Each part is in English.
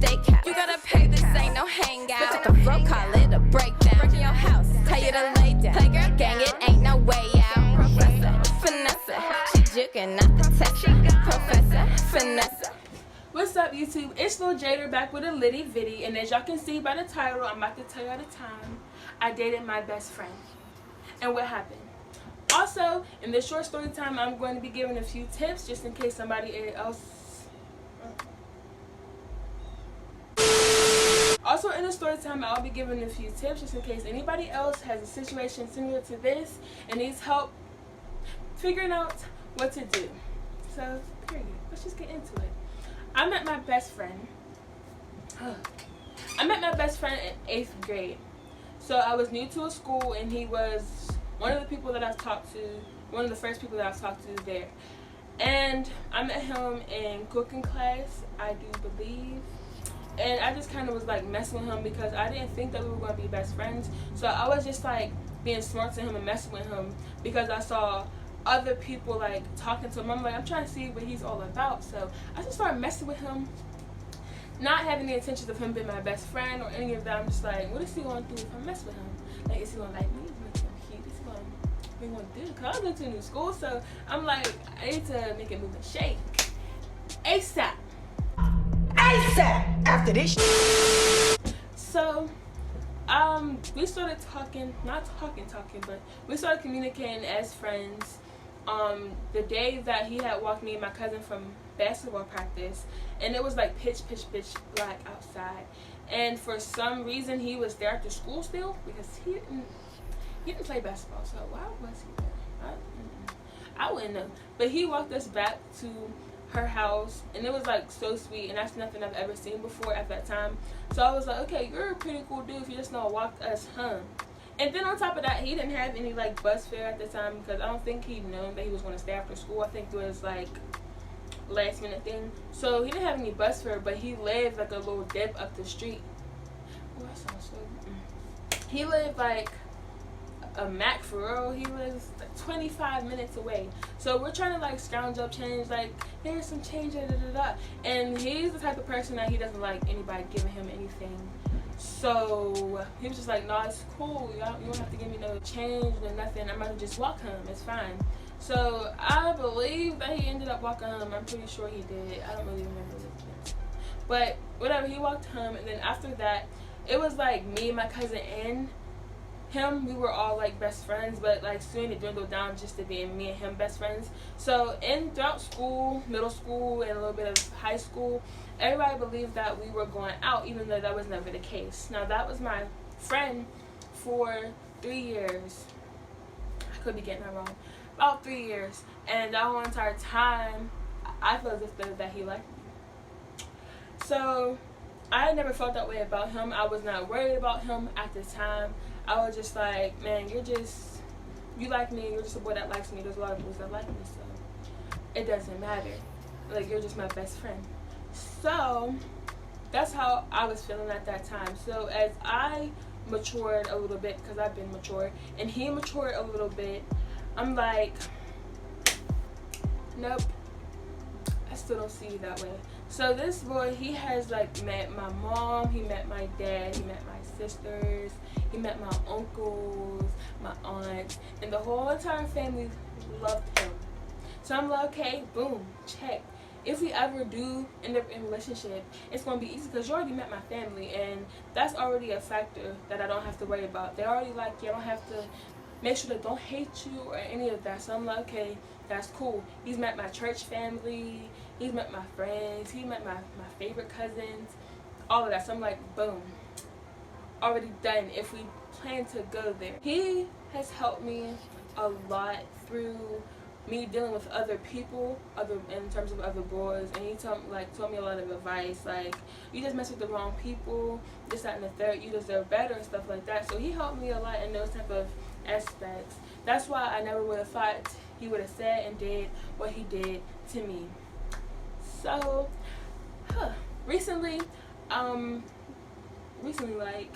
steakhouse. You gotta pay, this ain't no hangout. At the flow, call it a breakdown. Break in your house, tell you to lay down. Playgirl gang, it ain't no way out. Professor, finesse, she juking, not the test. Professor, finesse. What's up, YouTube? It's Lil Jader back with a litty viddy, and as y'all can see by the title, I'm about to tell y'all the time I dated my best friend and what happened. Also, in this short story time, I'm going to be giving a few tips just in case somebody else. Also, in the story time, I'll be giving a few tips just in case anybody else has a situation similar to this and needs help figuring out what to do. So, period. Let's just get into it. I met my best friend. I met my best friend in 8th grade. So I was new to a school, and he was one of the people that I've talked to, one of the first people that I've talked to there. And I met him in cooking class, I do believe. And I just kind of was like messing with him because I didn't think that we were going to be best friends. So I was just like being smart to him and messing with him because I saw other people like talking to him. I'm like, I'm trying to see what he's all about. So I just started messing with him, not having the intentions of him being my best friend or any of that. I'm just like, what is he going to do if I mess with him? Like, is he going to like me? Is he going to cute? Is he going to do? Because I was going to a new school, so I'm like, I need to make a move and shake ASAP. ASAP after this. So we started talking, not talking, but we started communicating as friends. The day that he had walked me and my cousin from basketball practice, and it was like pitch black outside, and for some reason he was there after school still because he didn't play basketball. So why was he there? I wouldn't know. But he walked us back to her house, and it was like so sweet, and that's nothing I've ever seen before at that time. So I was like, okay, you're a pretty cool dude if you just know walked us home. And then on top of that, he didn't have any like bus fare at the time because I don't think he'd known that he was going to stay after school. I think it was like last minute thing. So he didn't have any bus fare, but he lived like a little dip up the street. Oh, that sounds so. He lived like a Mac for real. He was like 25 minutes away. So we're trying to like scrounge up change, like here's some change, and he's the type of person that he doesn't like anybody giving him anything. So he was just like, no, it's cool, you don't have to give me no change or nothing, I'm about to just walk home, it's fine. So I believe that he ended up walking home. I'm pretty sure he did. I don't really remember this, but whatever, he walked home. And then after that, it was like me, my cousin, and him. We were all like best friends, but like soon it dwindled down just to being me and him best friends. So throughout school, middle school, and a little bit of high school, everybody believed that we were going out, even though that was never the case. Now that was my friend for 3 years. I could be getting that wrong. About 3 years, and that whole entire time I felt as if that he liked me. So I never felt that way about him. I was not worried about him at the time. I was just like, man, you like me, you're just a boy that likes me. There's a lot of boys that like me, so it doesn't matter. Like, you're just my best friend. So that's how I was feeling at that time. So as I matured a little bit, because I've been mature, and he matured a little bit, I'm like, nope, I still don't see you that way. So this boy, he has like met my mom, he met my dad, he met my sisters, he met my uncles, my aunts, and the whole entire family loved him. So I'm like, okay, boom, check. If we ever do end up in a relationship, it's going to be easy because you already met my family, and that's already a factor that I don't have to worry about. They already like you. I don't have to make sure they don't hate you or any of that. So I'm like, okay, that's cool. He's met my church family, he's met my friends, he met my favorite cousins, all of that. So I'm like, boom, already done if we plan to go there. He has helped me a lot through me dealing with other people, in terms of other boys, and he told me a lot of advice, like, you just mess with the wrong people, this, that, and the third, you deserve better, and stuff like that. So he helped me a lot in those type of aspects. That's why I never would have thought he would have said and did what he did to me. So recently like,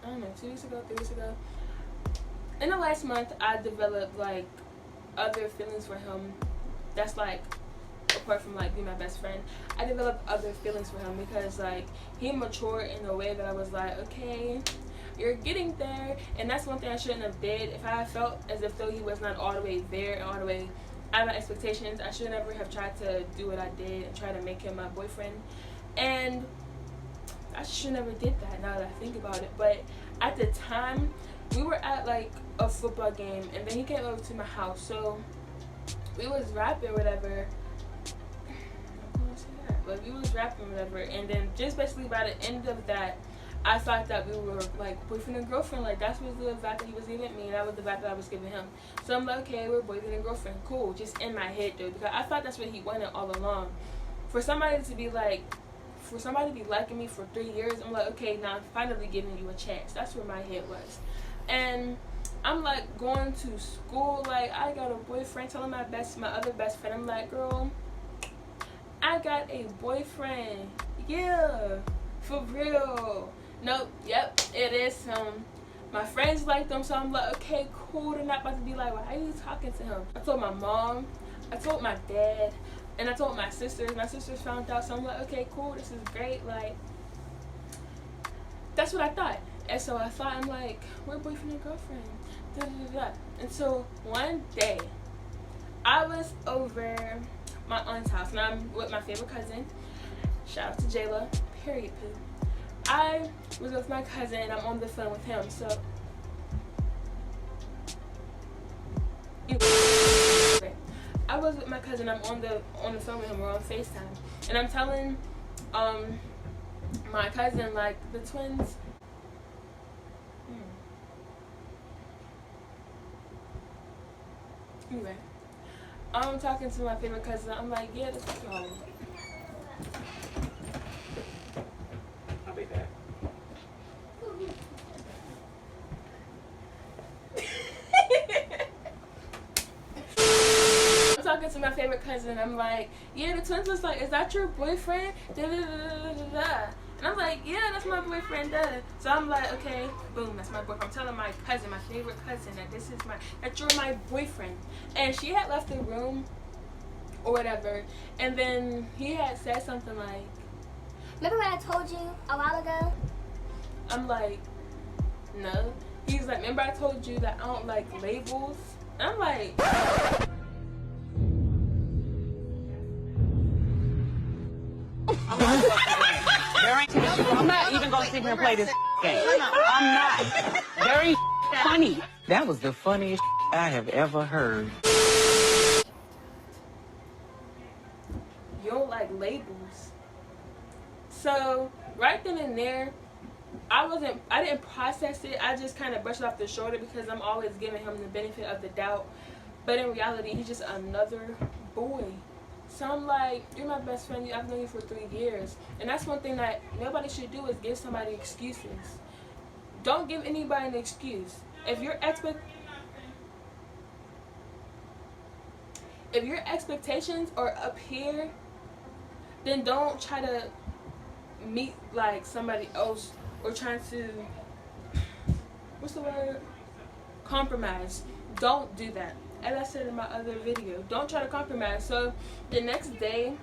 I don't know, 2 weeks ago, 3 weeks ago, in the last month, I developed like other feelings for him that's like a apart from like being my best friend, I developed other feelings for him because like he matured in a way that I was like, okay, you're getting there. And that's one thing I shouldn't have did. If I felt as if though he was not all the way there and all the way out of my expectations, I should never have tried to do what I did and try to make him my boyfriend. And I should never did that now that I think about it. But at the time, we were at like a football game, and then he came over to my house, so we was rapping whatever. But we was rapping whatever, and then just basically by the end of that, I thought that we were like boyfriend and girlfriend. Like that was the vibe that he was giving me, and that was the vibe that I was giving him. So I'm like, okay, we're boyfriend and girlfriend, cool. Just in my head though, because I thought that's what he wanted all along. For somebody to be liking me for 3 years, I'm like, okay, now I'm finally giving you a chance. That's where my head was. And I'm like going to school, like I got a boyfriend, telling my other best friend, I'm like, girl, I got a boyfriend. Yeah, for real. Nope, yep, it is him. My friends like them, so I'm like, okay, cool. They're not about to be like, why are you talking to him? I told my mom, I told my dad, and I told my sisters. My sisters found out, so I'm like, okay, cool, this is great. Like, that's what I thought. And so I thought, I'm like, we're boyfriend and girlfriend. Da, da, da, da. And so one day, I was over my aunt's house, and I'm with my favorite cousin. Shout out to Jayla, period, poo. I was with my cousin, and I'm on the phone with him, so. I was with my cousin, I'm on the phone with him, we're on FaceTime. And I'm telling my cousin, like, the twins. Anyway, I'm talking to my favorite cousin. I'm like, yeah, this is home. I'll be back. I'm talking to my favorite cousin. I'm like, yeah, the twins was like, is that your boyfriend? Da, da, da, da, da, da. And I'm like, yeah, that's my boyfriend. Da. So I'm like, okay, boom, that's my boyfriend. I'm telling my cousin, my favorite cousin, that you're my boyfriend. And she had left the room or whatever, and then he had said something like, remember what I told you a while ago? I'm like, no. He's like, remember I told you that I don't like labels? And I'm like, I'm not even gonna sit here and play this game. I'm not. Very funny. That was the funniest I have ever heard. you don't like labels. So right then and there, I didn't process it. I just kind of brushed it off the shoulder because I'm always giving him the benefit of the doubt. But in reality, he's just another boy. So I'm like, you're my best friend. I've known you for 3 years. And that's one thing that nobody should do, is give somebody excuses. Don't give anybody an excuse. If your expectations are up here, then don't try to meet like somebody else or trying to, what's the word? Compromise. Don't do that. As I said in my other video, don't try to compromise. So the next day,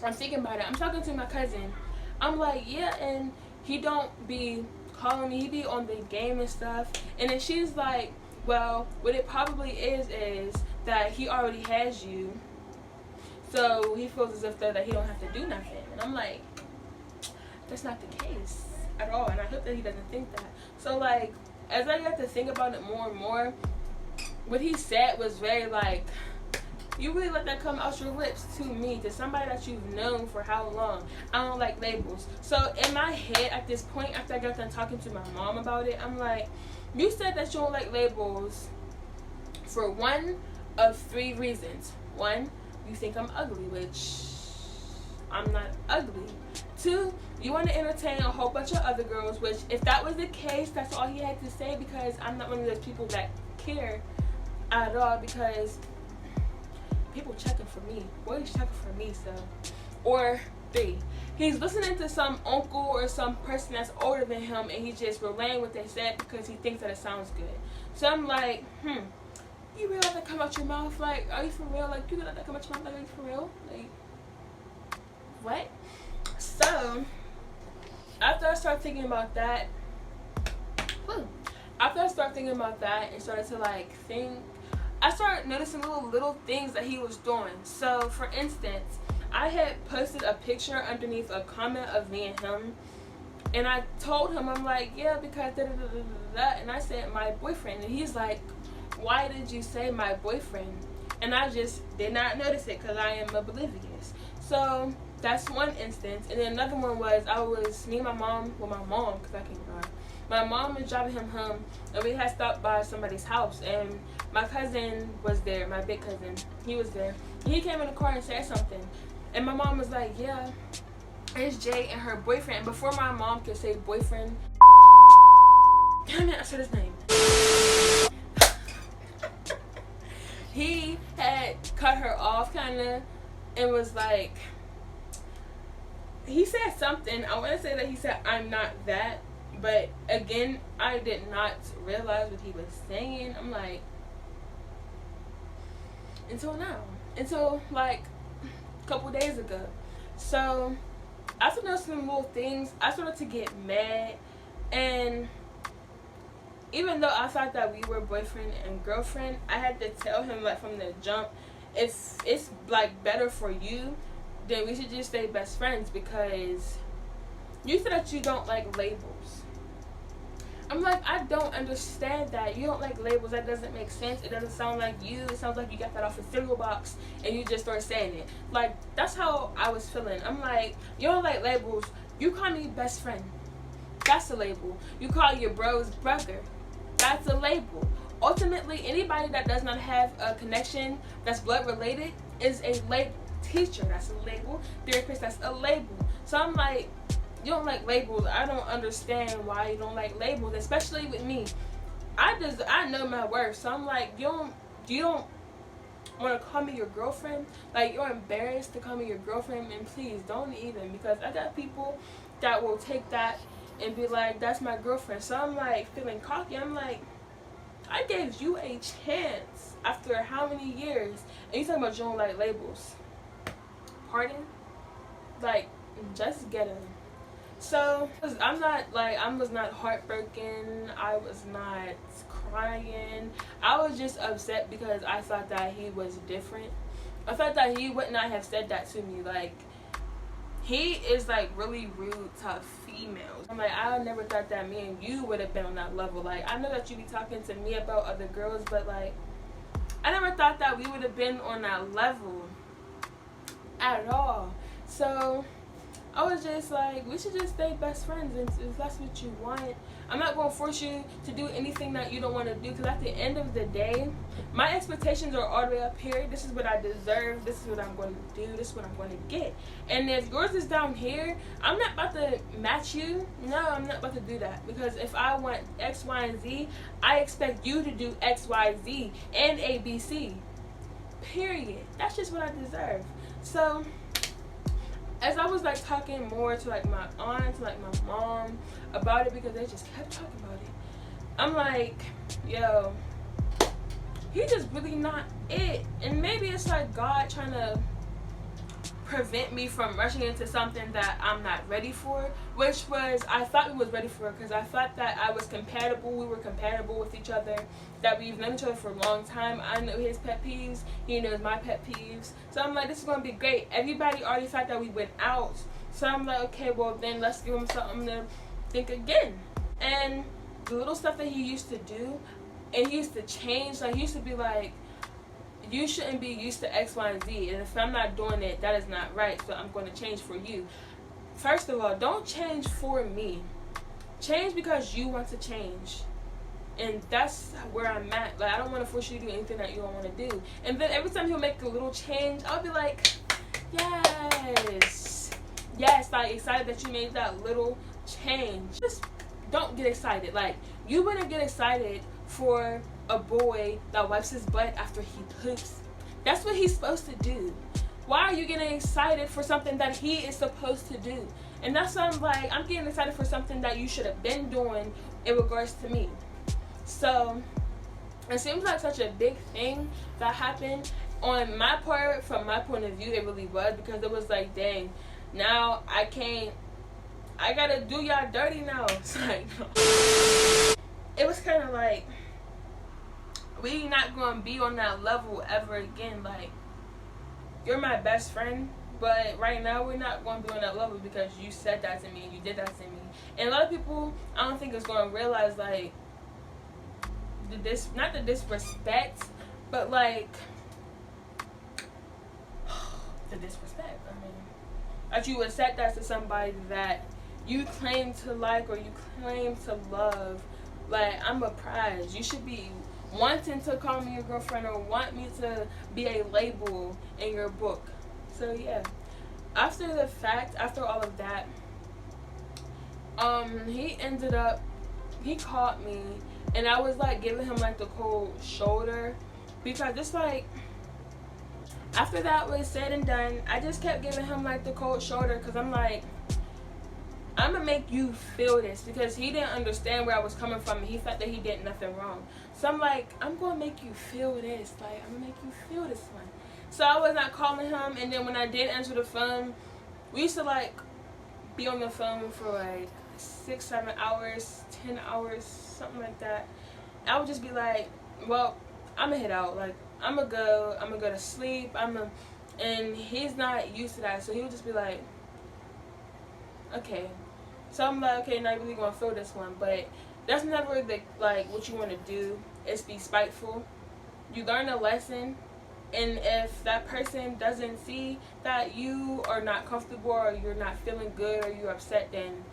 I'm thinking about it. I'm talking to my cousin. I'm like, yeah, and he don't be calling me. He be on the game and stuff. And then she's like, well, what it probably is that he already has you. So he feels as if that he don't have to do nothing. And I'm like, that's not the case at all. And I hope that he doesn't think that. So like, as I got to think about it more and more, what he said was very like, you really let that come out your lips to me, to somebody that you've known for how long. I don't like labels. So in my head at this point, after I got done talking to my mom about it, I'm like, you said that you don't like labels for one of 3 reasons. 1, you think I'm ugly, which I'm not ugly. 2, you want to entertain a whole bunch of other girls, which if that was the case, that's all he had to say, because I'm not one of those people that care at all, because people checking for me. Boys checking for me, so. Or 3, he's listening to some uncle or some person that's older than him, and he's just relaying what they said because he thinks that it sounds good. So I'm like, you really let that come out your mouth? Like, are you for real? Like, you gonna let that come out your mouth? Like, are you for real? Like, what? So, after I started thinking about that, and started to like think, I started noticing little things that he was doing. So, for instance, I had posted a picture underneath a comment of me and him, and I told him, I'm like, yeah, because da da da da da, and I said my boyfriend, and he's like, why did you say my boyfriend? And I just did not notice it because I am oblivious. So that's one instance. And then another one was, me and my mom, because I can't drive. My mom was driving him home, and we had stopped by somebody's house, and my cousin was there, my big cousin, he was there. And he came in the car and said something, and my mom was like, yeah, it's Jay and her boyfriend. And before my mom could say boyfriend, damn it, I said his name. He had cut her off kind of, and was like, he said something, I want to say that he said, I'm not that, but again, I did not realize what he was saying. I'm like, until like a couple days ago. So after noticing little things, I started to get mad, and even though I thought that we were boyfriend and girlfriend, I had to tell him, like, from the jump, if it's like better for you, then we should just stay best friends, because you said that you don't like labels. I'm like, I don't understand that. You don't like labels. That doesn't make sense. It doesn't sound like you. It sounds like you got that off a cereal box and you just start saying it. Like, that's how I was feeling. I'm like, you don't like labels. You call me best friend. That's a label. You call your bros brother. That's a label. Ultimately, anybody that does not have a connection that's blood related is a label. Teacher, that's a label. Therapist, that's a label. So I'm like, you don't like labels. I don't understand why you don't like labels, especially with me. I know my worth. So I'm like, you don't want to call me your girlfriend? Like, you're embarrassed to call me your girlfriend? And please don't even, because I got people that will take that and be like, that's my girlfriend. So I'm like feeling cocky. I'm like, I gave you a chance after how many years, and you talking about you don't like labels? Pardon? Like, just get him. So I was not heartbroken. I was not crying. I was just upset because I thought that he was different. I thought that he would not have said that to me. Like, he is like really rude to females. I'm like, I never thought that me and you would have been on that level. Like, I know that you be talking to me about other girls, but like, I never thought that we would have been on that level at all. So I was just like, we should just stay best friends, and if that's what you want, I'm not going to force you to do anything that you don't want to do, because at the end of the day, my expectations are all the way up here. This is what I deserve. This is what I'm going to do. This is what I'm going to get. And if yours is down here, I'm not about to match you. No, I'm not about to do that, because if I want X, Y, and Z, I expect you to do X, Y, Z, and A, B, C. Period. That's just what I deserve. So as I was like talking more to like my aunt, to like my mom about it, because they just kept talking about it, I'm like, yo, he just really not it. And maybe it's like God trying to prevent me from rushing into something that I'm not ready for, which was, I thought we was ready for, because I thought that I was compatible, we were compatible with each other, that we've known each other for a long time. I know his pet peeves, he knows my pet peeves, so I'm like, this is going to be great. Everybody already thought that we went out, so I'm like, okay, well then let's give him something to think again. And the little stuff that he used to do, and he used to change, like he used to be like, you shouldn't be used to X, Y, and Z, and if I'm not doing it, that is not right, so I'm going to change for you. First of all, don't change for me. Change because you want to change. And that's where I'm at. Like, I don't want to force you to do anything that you don't want to do. And then every time he'll make a little change, I'll be like, yes. Yes, like, excited that you made that little change. Just don't get excited. Like, you wouldn't get excited for a boy that wipes his butt after he poops. That's what he's supposed to do. Why are you getting excited for something that he is supposed to do? And that's what I'm like, I'm getting excited for something that you should have been doing in regards to me. So it seems like such a big thing that happened. On my part, from my point of view, it really was, because it was like, dang, now I gotta do y'all dirty now. It's like, it was kind of like, we not gonna be on that level ever again. Like, you're my best friend, but right now we're not gonna be on that level because you said that to me and you did that to me. And a lot of people, I don't think is gonna realize, like, not the disrespect, but like the disrespect. I mean, that you would said that to somebody that you claim to like or you claim to love. Like, I'm a prize. You should be wanting to call me your girlfriend or want me to be a label in your book. So yeah, after the fact, after all of that, he called me, and I was like giving him like the cold shoulder, because it's like, after that was said and done, I just kept giving him like the cold shoulder, because I'm like, I'm gonna make you feel this, because he didn't understand where I was coming from and he felt that he did nothing wrong. So I'm like, I'm gonna make you feel this, like, I'm gonna make you feel this one. So I was not calling him, and then when I did answer the phone, we used to like be on the phone for like 6-7 hours, 10 hours, something like that. I would just be like, well, I'm gonna head out, like, I'm gonna go to sleep, and he's not used to that, so he would just be like, okay. So I'm like, okay, now you really gonna feel this one. But that's never the, like, what you want to do, is be spiteful. You learn a lesson, and if that person doesn't see that you are not comfortable or you're not feeling good or you're upset, then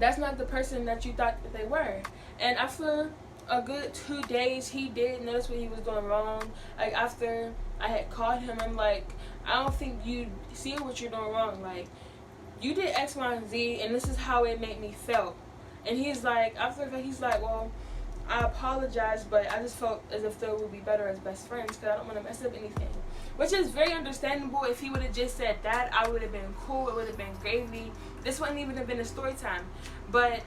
that's not the person that you thought that they were. And after a good 2 days, he did notice what he was doing wrong. Like, after I had called him, I'm like, I don't think you see what you're doing wrong. Like, you did X, Y, and Z, and this is how it made me feel. And he's like, after that, he's like, well, I apologize, but I just felt as if they would be better as best friends, because I don't want to mess up anything. Which is very understandable. If he would have just said that, I would have been cool. It would have been gravy. This wouldn't even have been a story time. But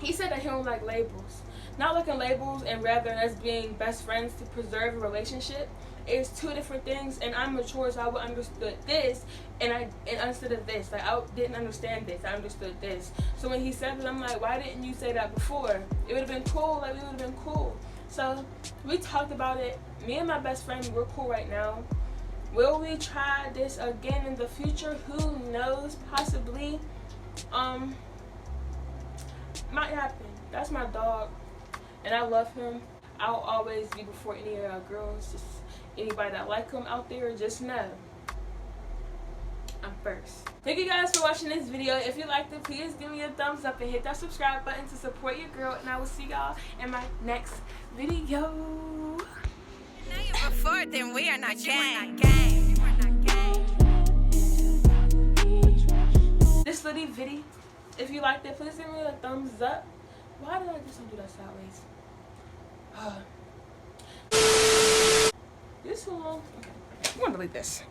he said that he don't like labels. Not liking labels and rather as being best friends to preserve a relationship is two different things. And I'm mature, so I would understood this, and understood this. Like, I didn't understand this, I understood this. So when he said it, I'm like, why didn't you say that before? It would have been cool. Like, we would have been cool. So we talked about it. Me and my best friend, we're cool right now. Will we try this again in the future? Who knows? Possibly. Might happen. That's my dog, and I love him. I'll always be before any of our girls. Just anybody that like him out there, just know I'm first. Thank you guys for watching this video. If you liked it, please give me a thumbs up and hit that subscribe button to support your girl, and I will see y'all in my next video. Now you're before, then we are not gang. This little video, if you liked it, please give me a thumbs up. Why did I just do that sideways? This too long. Okay, I'm gonna delete this.